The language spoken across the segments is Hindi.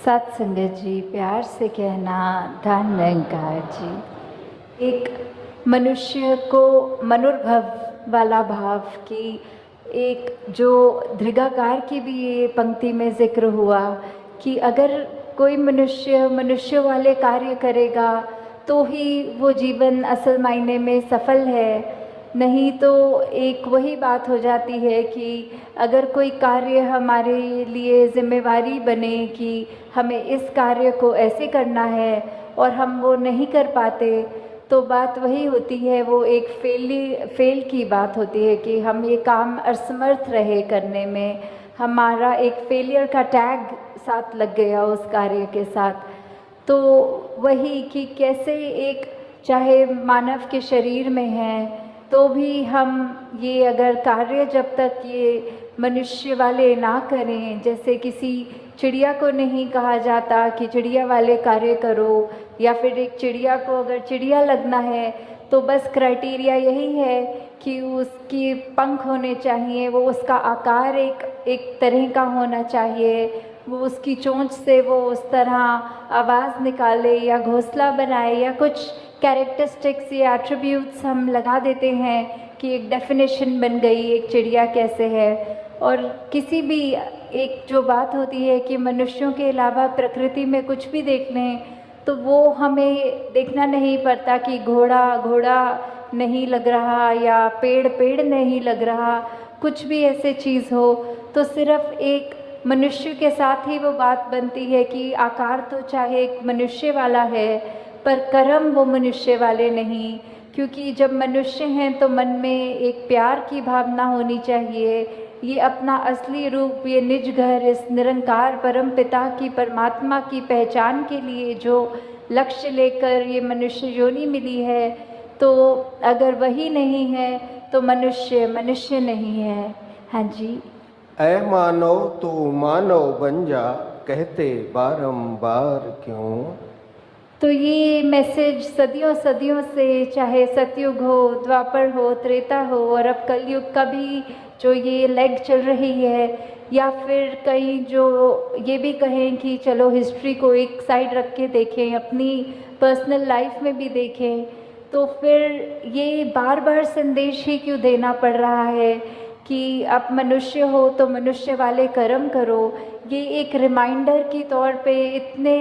सत संगत जी, प्यार से कहना धन निरंकार जी। एक मनुष्य को मनुर्भव वाला भाव की एक जो दृगाकार की भी ये पंक्ति में जिक्र हुआ कि अगर कोई मनुष्य वाले कार्य करेगा तो ही वो जीवन असल मायने में सफल है, नहीं तो एक वही बात हो जाती है कि अगर कोई कार्य हमारे लिए जिम्मेवारी बने कि हमें इस कार्य को ऐसे करना है और हम वो नहीं कर पाते, तो बात वही होती है, वो एक फेल की बात होती है कि हम ये काम असमर्थ रहे करने में, हमारा एक फेलियर का टैग साथ लग गया उस कार्य के साथ। तो वही कि कैसे एक चाहे मानव के शरीर में है तो भी हम ये अगर कार्य जब तक ये मनुष्य वाले ना करें, जैसे किसी चिड़िया को नहीं कहा जाता कि चिड़िया वाले कार्य करो, या फिर एक चिड़िया को अगर चिड़िया लगना है तो बस क्राइटेरिया यही है कि उसकी पंख होने चाहिए, वो उसका आकार एक तरह का होना चाहिए, वो उसकी चोंच से वो उस तरह आवाज़ निकाले या घोंसला बनाए या कुछ कैरेक्टरिस्टिक्स या एट्रीब्यूट्स हम लगा देते हैं कि एक डेफिनेशन बन गई एक चिड़िया कैसे है। और किसी भी एक जो बात होती है कि मनुष्यों के अलावा प्रकृति में कुछ भी देख लें तो वो हमें देखना नहीं पड़ता कि घोड़ा नहीं लग रहा या पेड़ नहीं लग रहा, कुछ भी ऐसे चीज़ हो तो सिर्फ एक मनुष्य के साथ ही वो बात बनती है कि आकार तो चाहे एक मनुष्य वाला है पर कर्म वो मनुष्य वाले नहीं, क्योंकि जब मनुष्य हैं तो मन में एक प्यार की भावना होनी चाहिए, ये अपना असली रूप, ये निज घर, इस निरंकार परम पिता की परमात्मा की पहचान के लिए जो लक्ष्य लेकर ये मनुष्य योनि मिली है, तो अगर वही नहीं है तो मनुष्य नहीं है। हाँ जी। ऐ मानव तू मानव बन जा, कहते बारंबार क्यों। तो ये मैसेज सदियों से, चाहे सतयुग हो, द्वापर हो, त्रेता हो और अब कलयुग का भी जो ये लेग चल रही है, या फिर कहीं जो ये भी कहें कि चलो हिस्ट्री को एक साइड रख के देखें, अपनी पर्सनल लाइफ में भी देखें, तो फिर ये बार बार संदेश ही क्यों देना पड़ रहा है कि आप मनुष्य हो तो मनुष्य वाले कर्म करो। ये एक रिमाइंडर के तौर पे इतने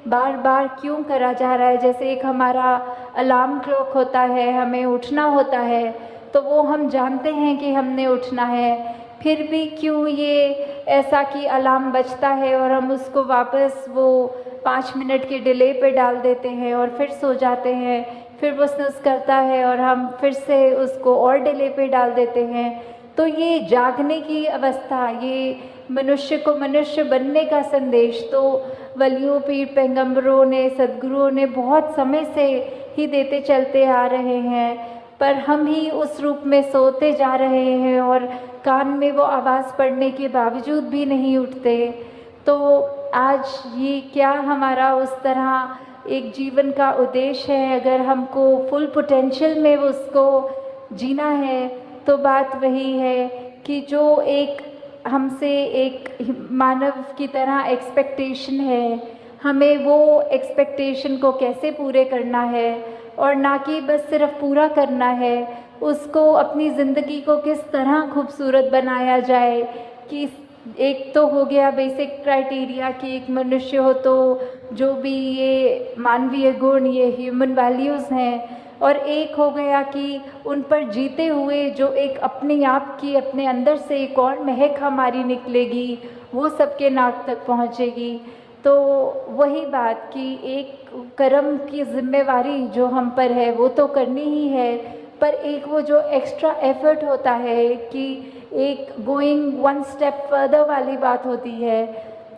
बार बार क्यों करा जा रहा है, जैसे एक हमारा अलार्म क्लॉक होता है, हमें उठना होता है तो वो हम जानते हैं कि हमने उठना है, फिर भी क्यों ये ऐसा कि अलार्म बजता है और हम उसको वापस वो 5 मिनट के डिले पे डाल देते हैं और फिर सो जाते हैं, फिर वो स्नूज़ करता है और हम फिर से उसको और डिले पे डाल देते हैं। तो ये जागने की अवस्था, ये मनुष्य को मनुष्य बनने का संदेश तो वलियों, पीर, पैगंबरों ने, सद्गुरुओं ने बहुत समय से ही देते चलते आ रहे हैं, पर हम ही उस रूप में सोते जा रहे हैं और कान में वो आवाज़ पड़ने के बावजूद भी नहीं उठते। तो आज ये क्या हमारा उस तरह एक जीवन का उद्देश्य है, अगर हमको फुल पोटेंशियल में उसको जीना है तो बात वही है कि जो एक हमसे एक मानव की तरह एक्सपेक्टेशन है, हमें वो एक्सपेक्टेशन को कैसे पूरे करना है, और ना कि बस सिर्फ पूरा करना है, उसको अपनी ज़िंदगी को किस तरह खूबसूरत बनाया जाए। कि एक तो हो गया बेसिक क्राइटेरिया कि एक मनुष्य हो तो जो भी ये मानवीय गुण, ये ह्यूमन वैल्यूज़ हैं, और एक हो गया कि उन पर जीते हुए जो एक अपने आप की, अपने अंदर से एक और महक हमारी निकलेगी, वो सबके नाक तक पहुँचेगी। तो वही बात कि एक कर्म की जिम्मेवारी जो हम पर है वो तो करनी ही है, पर एक वो जो एक्स्ट्रा एफर्ट होता है कि एक गोइंग वन स्टेप फर्दर वाली बात होती है,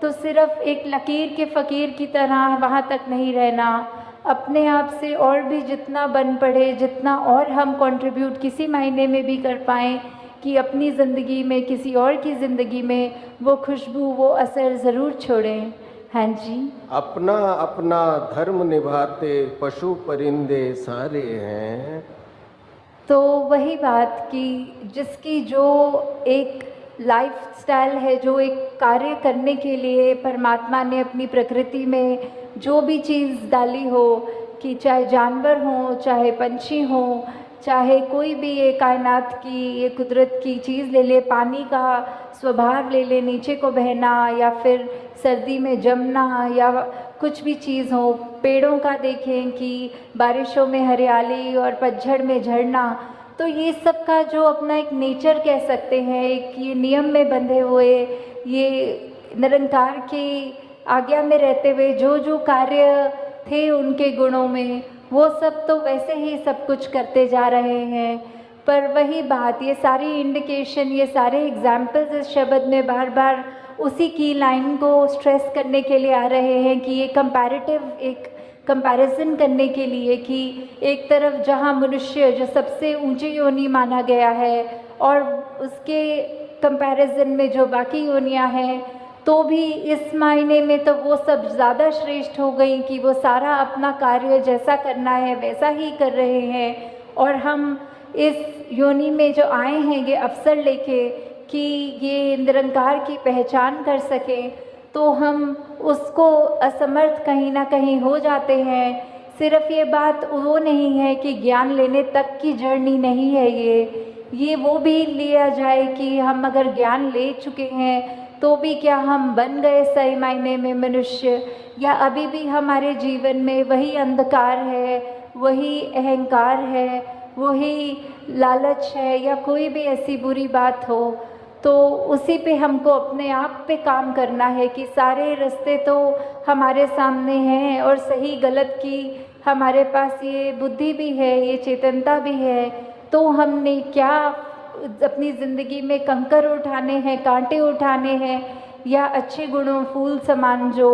तो सिर्फ एक लकीर के फ़कीर की तरह वहाँ तक नहीं रहना, अपने आप से और भी जितना बन पड़े, जितना और हम कंट्रीब्यूट किसी मायने में भी कर पाएँ कि अपनी ज़िंदगी में, किसी और की ज़िंदगी में वो खुशबू, वो असर ज़रूर छोड़ें। हाँ जी। अपना अपना धर्म निभाते पशु परिंदे सारे हैं। तो वही बात कि जिसकी जो एक लाइफस्टाइल है, जो एक कार्य करने के लिए परमात्मा ने अपनी प्रकृति में जो भी चीज़ डाली हो, कि चाहे जानवर हों, चाहे पंछी हों, चाहे कोई भी ये कायनात की, ये कुदरत की चीज़ ले ले, पानी का स्वभाव ले ले, नीचे को बहना या फिर सर्दी में जमना या कुछ भी चीज़ हो, पेड़ों का देखें कि बारिशों में हरियाली और पतझड़ में झड़ना, तो ये सब का जो अपना एक नेचर कह सकते हैं, एक ये नियम में बंधे हुए, ये निरंकार की आज्ञा में रहते हुए जो जो कार्य थे उनके गुणों में, वो सब तो वैसे ही सब कुछ करते जा रहे हैं। पर वही बात, ये सारी इंडिकेशन, ये सारे एग्जाम्पल्स इस शब्द में बार बार उसी की लाइन को स्ट्रेस करने के लिए आ रहे हैं कि ये कंपैरेटिव, एक कंपैरिजन करने के लिए कि एक तरफ जहाँ मनुष्य जो सबसे ऊंची योनि माना गया है और उसके कंपैरिजन में जो बाकी योनियाँ हैं, तो भी इस मायने में तो वो सब ज़्यादा श्रेष्ठ हो गई कि वो सारा अपना कार्य जैसा करना है वैसा ही कर रहे हैं। और हम इस योनि में जो आए हैं ये अवसर लेके कि ये निरंकार की पहचान कर सकें, तो हम उसको असमर्थ कहीं ना कहीं हो जाते हैं। सिर्फ ये बात वो नहीं है कि ज्ञान लेने तक की जर्नी नहीं है ये वो भी लिया जाए कि हम अगर ज्ञान ले चुके हैं तो भी क्या हम बन गए सही मायने में मनुष्य, या अभी भी हमारे जीवन में वही अंधकार है, वही अहंकार है, वही लालच है, या कोई भी ऐसी बुरी बात हो, तो उसी पे हमको अपने आप पे काम करना है कि सारे रास्ते तो हमारे सामने हैं और सही गलत की हमारे पास ये बुद्धि भी है, ये चेतनता भी है, तो हमने क्या अपनी ज़िंदगी में कंकर उठाने हैं, कांटे उठाने हैं, या अच्छे गुणों फूल समान जो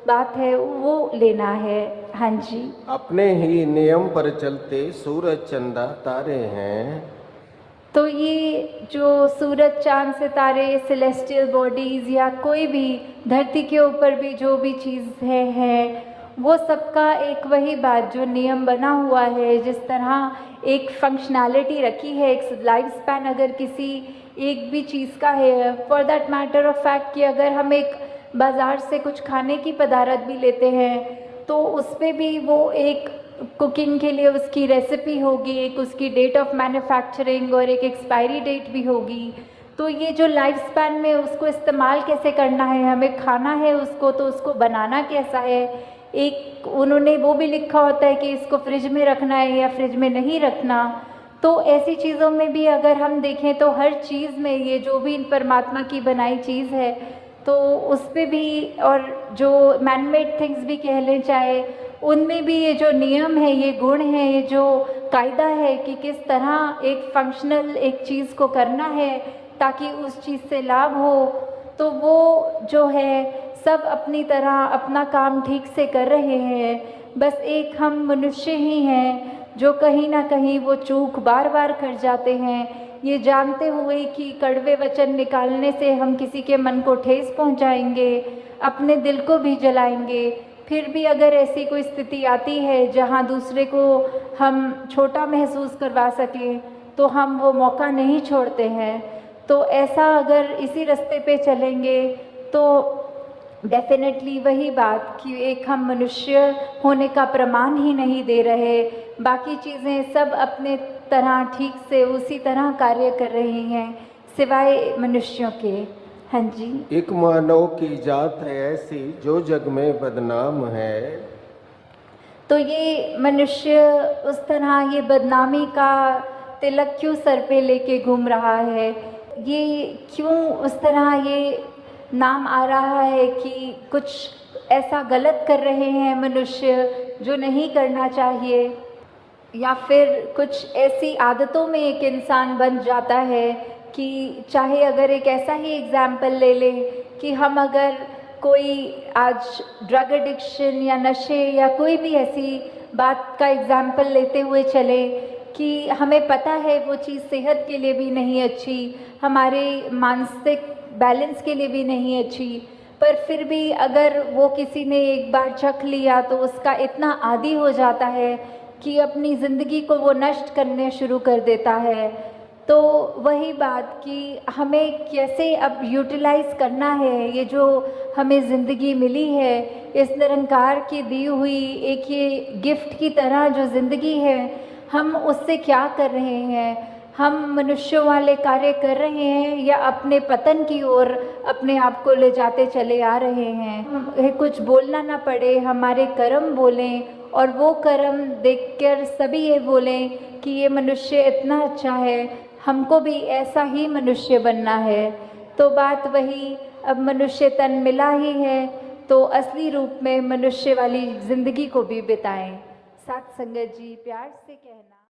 बात है वो लेना है। हाँ जी, अपने ही नियम पर चलते सूरज चंदा तारे हैं। तो ये जो सूरज चांद सितारे, सेलेस्टियल बॉडीज़, या कोई भी धरती के ऊपर भी जो भी चीज़ है वो सबका एक वही बात, जो नियम बना हुआ है, जिस तरह एक फंक्शनैलिटी रखी है, एक लाइफ स्पैन अगर किसी एक भी चीज़ का है, for that matter of fact कि अगर हम एक बाज़ार से कुछ खाने की पदार्थ भी लेते हैं तो उस पर भी वो एक कुकिंग के लिए उसकी रेसिपी होगी, एक उसकी डेट ऑफ मैन्युफैक्चरिंग और एक एक्सपायरी डेट भी होगी। तो ये जो लाइफ स्पैन में उसको इस्तेमाल कैसे करना है, हमें खाना है उसको, तो उसको बनाना कैसा है, एक उन्होंने वो भी लिखा होता है कि इसको फ्रिज में रखना है या फ्रिज में नहीं रखना। तो ऐसी चीज़ों में भी अगर हम देखें तो हर चीज़ में ये जो भी परमात्मा की बनाई चीज़ है तो उस पर भी, और जो मैनमेड थिंग्स भी कह लें चाहे, उनमें भी ये जो नियम है, ये गुण है, ये जो कायदा है कि किस तरह एक फंक्शनल एक चीज़ को करना है ताकि उस चीज़ से लाभ हो, तो वो जो है सब अपनी तरह अपना काम ठीक से कर रहे हैं। बस एक हम मनुष्य ही हैं जो कहीं ना कहीं वो चूक बार बार कर जाते हैं, ये जानते हुए कि कड़वे वचन निकालने से हम किसी के मन को ठेस पहुंचाएंगे, अपने दिल को भी जलाएंगे। फिर भी अगर ऐसी कोई स्थिति आती है जहां दूसरे को हम छोटा महसूस करवा सकें तो हम वो मौका नहीं छोड़ते हैं। तो ऐसा अगर इसी रास्ते पे चलेंगे तो डेफिनेटली वही बात कि एक हम मनुष्य होने का प्रमाण ही नहीं दे रहे, बाकी चीज़ें सब अपने तरह ठीक से उसी तरह कार्य कर रही हैं सिवाय मनुष्यों के। हाँ जी, एक मानव की जात है ऐसी जो जग में बदनाम है। तो ये मनुष्य उस तरह ये बदनामी का तिलक क्यों सर पे लेके घूम रहा है, ये क्यों उस तरह ये नाम आ रहा है कि कुछ ऐसा गलत कर रहे हैं मनुष्य जो नहीं करना चाहिए, या फिर कुछ ऐसी आदतों में एक इंसान बन जाता है कि चाहे अगर एक ऐसा ही एग्जाम्पल ले लें कि हम अगर कोई आज ड्रग एडिक्शन या नशे या कोई भी ऐसी बात का एग्जाम्पल लेते हुए चले कि हमें पता है वो चीज़ सेहत के लिए भी नहीं अच्छी, हमारे मानसिक बैलेंस के लिए भी नहीं अच्छी, पर फिर भी अगर वो किसी ने एक बार चख लिया तो उसका इतना आदी हो जाता है कि अपनी ज़िंदगी को वो नष्ट करने शुरू कर देता है। तो वही बात कि हमें कैसे अब यूटिलाइज़ करना है ये जो हमें ज़िंदगी मिली है, इस निरंकार की दी हुई एक ये गिफ्ट की तरह जो ज़िंदगी है, हम उससे क्या कर रहे हैं। हम मनुष्यों वाले कार्य कर रहे हैं या अपने पतन की ओर अपने आप को ले जाते चले आ रहे हैं। कुछ बोलना ना पड़े, हमारे कर्म बोलें और वो कर्म देखकर सभी ये बोलें कि ये मनुष्य इतना अच्छा है, हमको भी ऐसा ही मनुष्य बनना है। तो बात वही, अब मनुष्य तन मिला ही है तो असली रूप में मनुष्य वाली ज़िंदगी को भी बिताएं। साथ संगत जी प्यार से कहना।